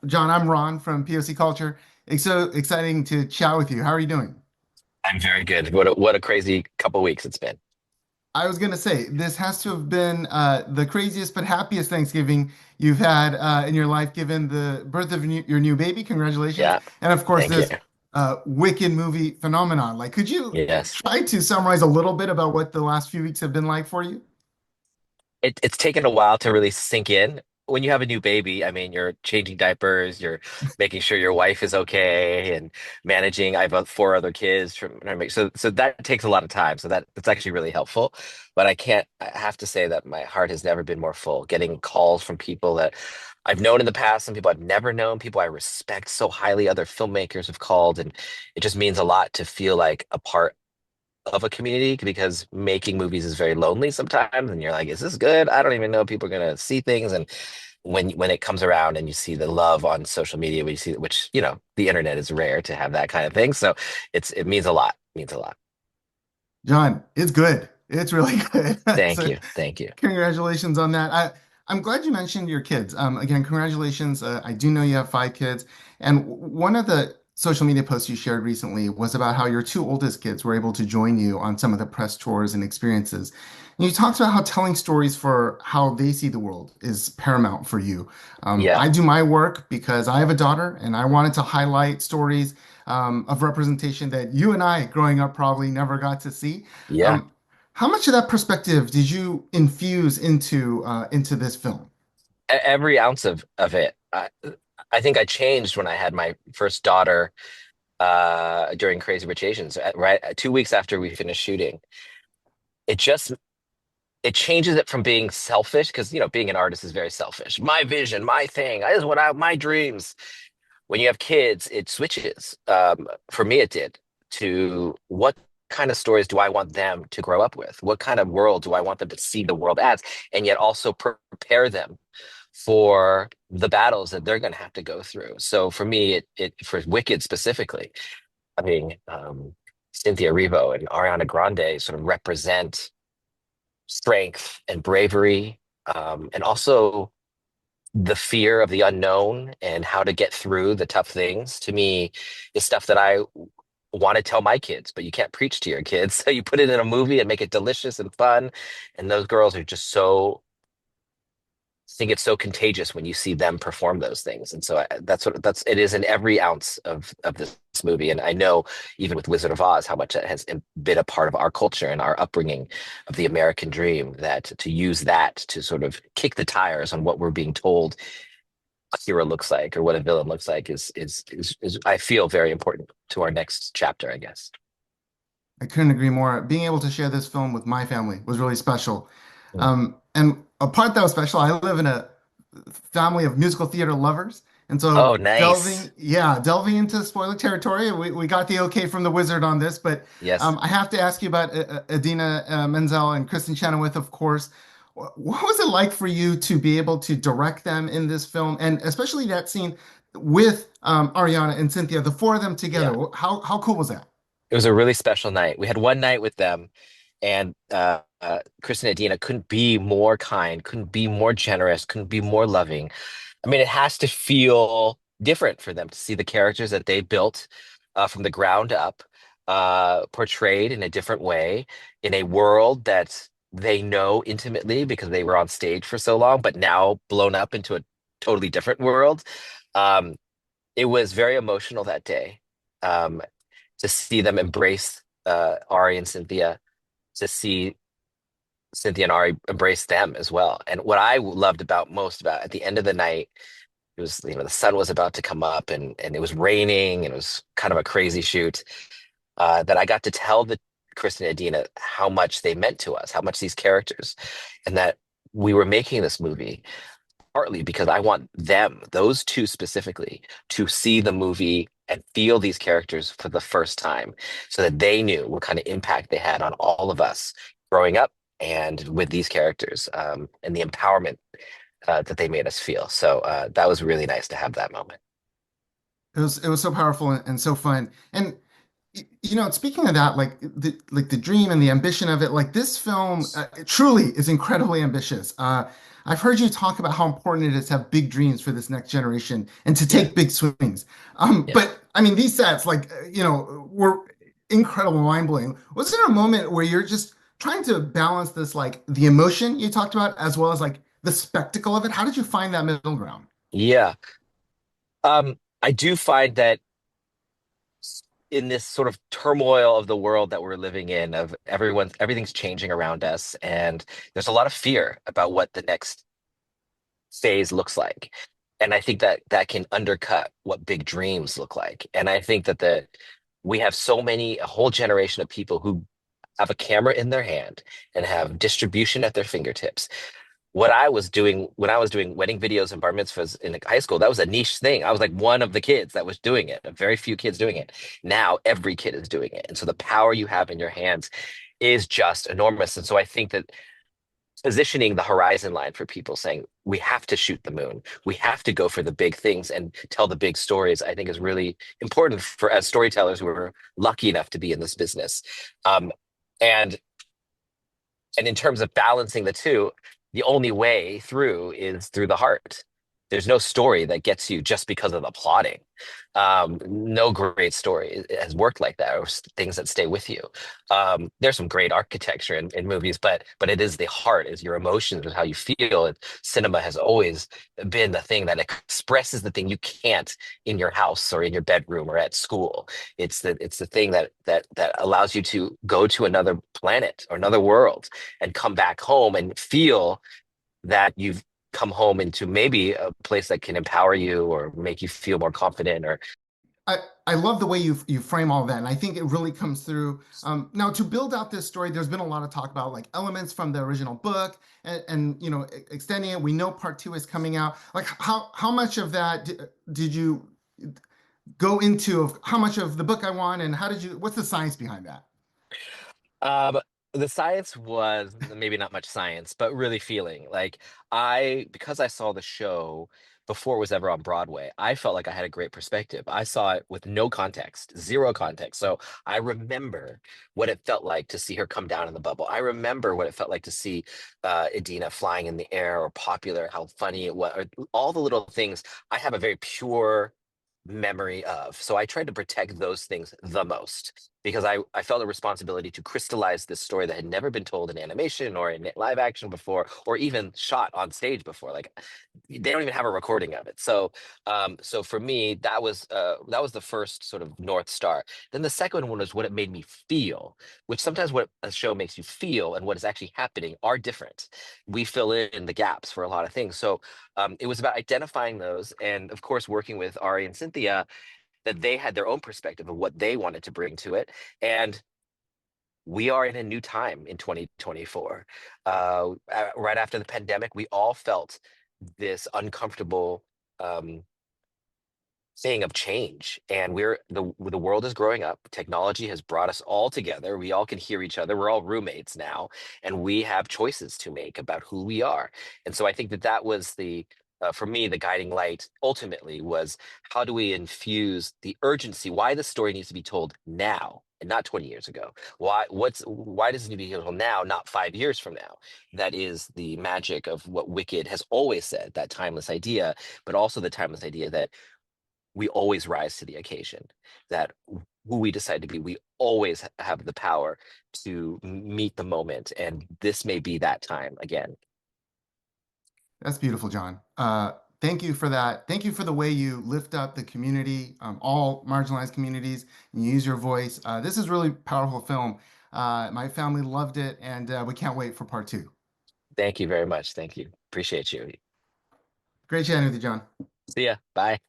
John, I'm Ron from POC Culture. It's so exciting to chat with you. How are you doing? I'm very good. What a crazy couple weeks it's been. I was going to say, this has to have been the craziest but happiest Thanksgiving you've had in your life, given the birth of your new baby. Congratulations. Yeah, And of course, thank you. this Wicked movie phenomenon. Like, could you Yes. try to summarize a little bit about what the last few weeks have been like for you? It's taken a while to really sink in. When you have a new baby, I mean, you're changing diapers, you're making sure your wife is okay, and managing. I have four other kids so that takes a lot of time. So that's actually really helpful. But I have to say that my heart has never been more full. Getting calls from people that I've known in the past, some people I've never known, people I respect so highly, other filmmakers have called, and it just means a lot to feel like a part of a community because making movies is very lonely sometimes, and you're like, is this good? I don't even know if people are gonna see things. And when it comes around and you see the love on social media, when you see which the internet is rare to have that kind of thing, so it means a lot. It means a lot. John, it's good. It's really good. Thank So, you, thank you. congratulations on that. I'm glad you mentioned your kids. Again, congratulations. I do know you have five kids. And one of the social media posts you shared recently was about how your two oldest kids were able to join you on some of the press tours and experiences. And you talked about how telling stories for how they see the world is paramount for you. Yeah, I do my work because I have a daughter and I wanted to highlight stories of representation that you and I, growing up, probably never got to see. yeah. Um, how much of that perspective did you infuse into this film? Every ounce of it. I think I changed when I had my first daughter during Crazy Rich Asians, right 2 weeks after we finished shooting. It just it changes it from being selfish because being an artist is very selfish. My vision, my thing, this is my dreams. When you have kids, it switches. For me, it did to what kind of stories do I want them to grow up with? What kind of world do I want them to see the world as? And yet also prepare them for the battles that they're going to have to go through. So for me, it for Wicked specifically, I mean, Cynthia Erivo and Ariana Grande sort of represent strength and bravery, and also the fear of the unknown and how to get through the tough things. To me, is stuff that I want to tell my kids, but you can't preach to your kids. So you put it in a movie and make it delicious and fun. And those girls are just so think it's so contagious when you see them perform those things. And so that's it is in every ounce of this movie. And I know even with Wizard of Oz, how much that has been a part of our culture and our upbringing of the American dream, that to use that to sort of kick the tires on what we're being told a hero looks like or what a villain looks like is I feel very important to our next chapter, I guess. I couldn't agree more. Being able to share this film with my family was really special. Mm. And a part that was special, I live in a family of musical theater lovers. And so Oh, nice. delving into spoiler territory, we got the okay from the wizard on this, but Yes. I have to ask you about Adina Menzel and Kristen Chenoweth, of course. What was it like for you to be able to direct them in this film, and especially that scene with Ariana and Cynthia, the four of them together? Yeah. How cool was that? It was a really special night. We had one night with them, and Chris and Adina couldn't be more kind, couldn't be more generous, couldn't be more loving. I mean, it has to feel different for them to see the characters that they built from the ground up, portrayed in a different way in a world that they know intimately because they were on stage for so long, but now blown up into a totally different world. Um, it was very emotional that day. Um, to see them embrace Ari and Cynthia, to see Cynthia and Ari embrace them as well. And what I loved about most about at the end of the night, it was, the sun was about to come up and it was raining and it was kind of a crazy shoot, that I got to tell the Kristen and Adina how much they meant to us, how much these characters, and that we were making this movie partly because I want them, those two specifically, to see the movie and feel these characters for the first time so that they knew what kind of impact they had on all of us growing up and with these characters, and the empowerment that they made us feel. So that was really nice to have that moment. It was so powerful and so fun. And Speaking of that, like the dream and the ambition of it, like this film, it truly is incredibly ambitious. I've heard you talk about how important it is to have big dreams for this next generation and to Yeah, take big swings. yeah. But I mean, these sets, were incredible, mind-blowing. Was there a moment where you're just trying to balance this, like the emotion you talked about, as well as like the spectacle of it? How did you find that middle ground? Yeah. I do find that in this sort of turmoil of the world that we're living in, of everything's changing around us, and there's a lot of fear about what the next phase looks like. And I think that that can undercut what big dreams look like. And I think that we have a whole generation of people who have a camera in their hand and have distribution at their fingertips. What I was doing when I was doing wedding videos and bar mitzvahs in high school, that was a niche thing. I was like one of the kids that was doing it, a very few kids doing it. Now every kid is doing it. And so the power you have in your hands is just enormous. And so I think that positioning the horizon line for people, saying we have to shoot the moon, we have to go for the big things and tell the big stories, I think is really important for as storytellers who are lucky enough to be in this business. Um, and and in terms of balancing the two, the only way through is through the heart. There's no story that gets you just because of the plotting. No great story has worked like that, or things that stay with you. There's some great architecture in movies, but it is the heart, is your emotions, is how you feel. Cinema has always been the thing that expresses the thing you can't in your house or in your bedroom or at school. It's the thing that allows you to go to another planet or another world and come back home and feel that you've come home into maybe a place that can empower you or make you feel more confident or I, I love the way you frame all that, and I think it really comes through. Now, to build out this story, there's been a lot of talk about like elements from the original book, and extending it. We know part two is coming out. Like, how much of that did you go into? Of how much of the book I want, and how did you? What's the science behind that? um the science was maybe not much science, but really feeling like because I saw the show before it was ever on Broadway, I felt like I had a great perspective. I saw it with no context, zero context. So I remember what it felt like to see her come down in the bubble. I remember what it felt like to see Idina flying in the air, or Popular, how funny it was, or all the little things. I have a very pure memory of. So I tried to protect those things the most because I felt a responsibility to crystallize this story that had never been told in animation or in live action before, or even shot on stage before. Like they don't even have a recording of it. So for me, that was the first sort of North Star. Then the second one was what it made me feel, which sometimes what a show makes you feel and what is actually happening are different. We fill in the gaps for a lot of things. So it was about identifying those, and of course, working with Ari and Cynthia, that they had their own perspective of what they wanted to bring to it. And we are in a new time in 2024. Right after the pandemic, we all felt this uncomfortable um, thing of change, and the world is growing up. Technology has brought us all together. We all can hear each other. We're all roommates now, and we have choices to make about who we are. And so I think that that was the for me, the guiding light ultimately was, how do we infuse the urgency, why the story needs to be told now and not 20 years ago? Why does it need to be told now, not 5 years from now? That is the magic of what Wicked has always said, that timeless idea, but also the timeless idea that we always rise to the occasion, that who we decide to be, we always have the power to meet the moment. And this may be that time again. That's beautiful, John. Thank you for that. Thank you for the way you lift up the community, all marginalized communities, and you use your voice. This is really powerful film. My family loved it, and we can't wait for part two. Thank you very much. Thank you. Appreciate you. Great chatting with you, John. See ya. Bye.